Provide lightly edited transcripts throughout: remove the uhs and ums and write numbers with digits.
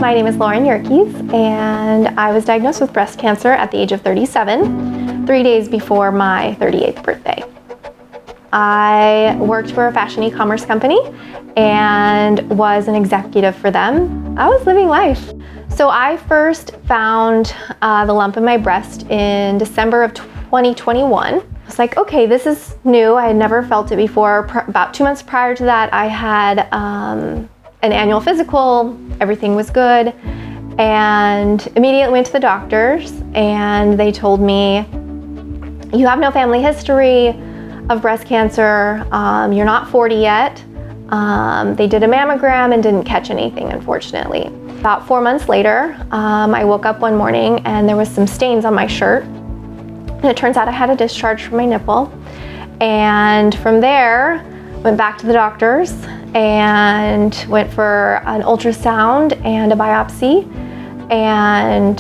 My name is Yerkes, and I was diagnosed with breast cancer at the age of 37, 3 days before my 38th birthday. I worked for a fashion e-commerce company and was an executive for them. I was living life. So I first found the lump in my breast in December of 2021. I was like, okay, this is new. I had never felt it before. About 2 months prior to that, I had an annual physical. Everything was good. And immediately went to the doctors, and they told me, you have no family history of breast cancer. You're not 40 yet. They did a mammogram and didn't catch anything, unfortunately. About 4 months later, I woke up one morning and there was some stains on my shirt. And it turns out I had a discharge from my nipple. And from there, went back to the doctors and went for an ultrasound and a biopsy, and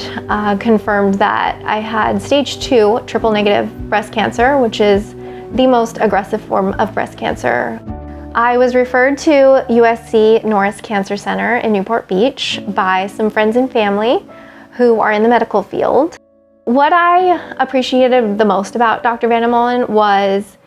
confirmed that I had stage 2 triple negative breast cancer, which is the most aggressive form of breast cancer. I was referred to USC Norris Cancer Center in Newport Beach by some friends and family who are in the medical field. What I appreciated the most about Dr. Van Molen was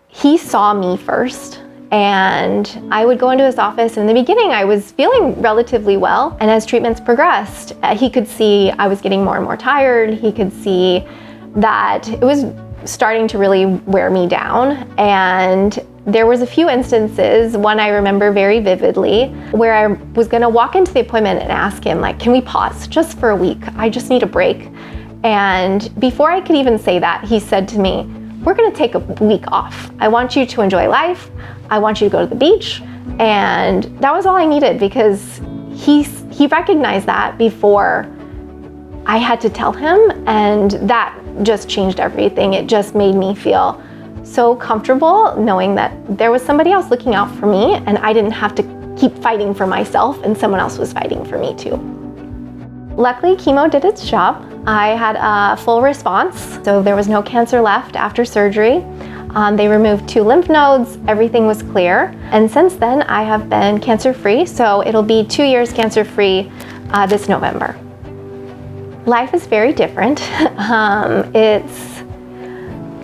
he saw me first, and I would go into his office, and in the beginning I was feeling relatively well, and as treatments progressed, he could see I was getting more and more tired. He could see that it was starting to really wear me down, and there was a few instances, one I remember very vividly, where I was gonna walk into the appointment and ask him, like, can we pause just for a week? I just need a break. And before I could even say that, he said to me, we're gonna take a week off. I want you to enjoy life. I want you to go to the beach. And that was all I needed, because he recognized that before I had to tell him, and that just changed everything. It just made me feel so comfortable knowing that there was somebody else looking out for me, and I didn't have to keep fighting for myself, and someone else was fighting for me too. Luckily, chemo did its job. I had a full response, so there was no cancer left after surgery. They removed 2 lymph nodes, everything was clear. And since then, I have been cancer-free, so it'll be 2 years cancer-free this November. Life is very different. It's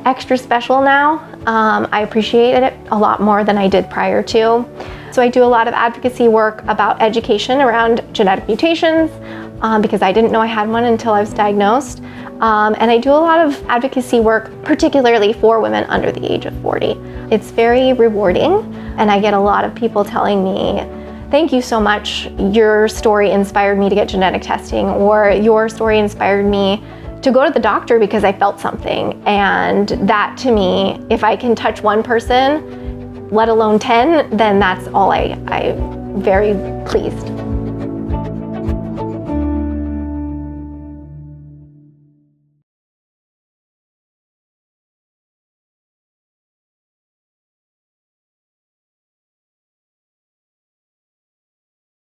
extra special now. I appreciate it a lot more than I did prior to. So I do a lot of advocacy work about education around genetic mutations, because I didn't know I had one until I was diagnosed. And I do a lot of advocacy work, particularly for women under the age of 40. It's very rewarding, and I get a lot of people telling me, thank you so much, your story inspired me to get genetic testing, or your story inspired me to go to the doctor because I felt something. And that, to me, if I can touch one person, let alone 10, then that's all I'm very pleased.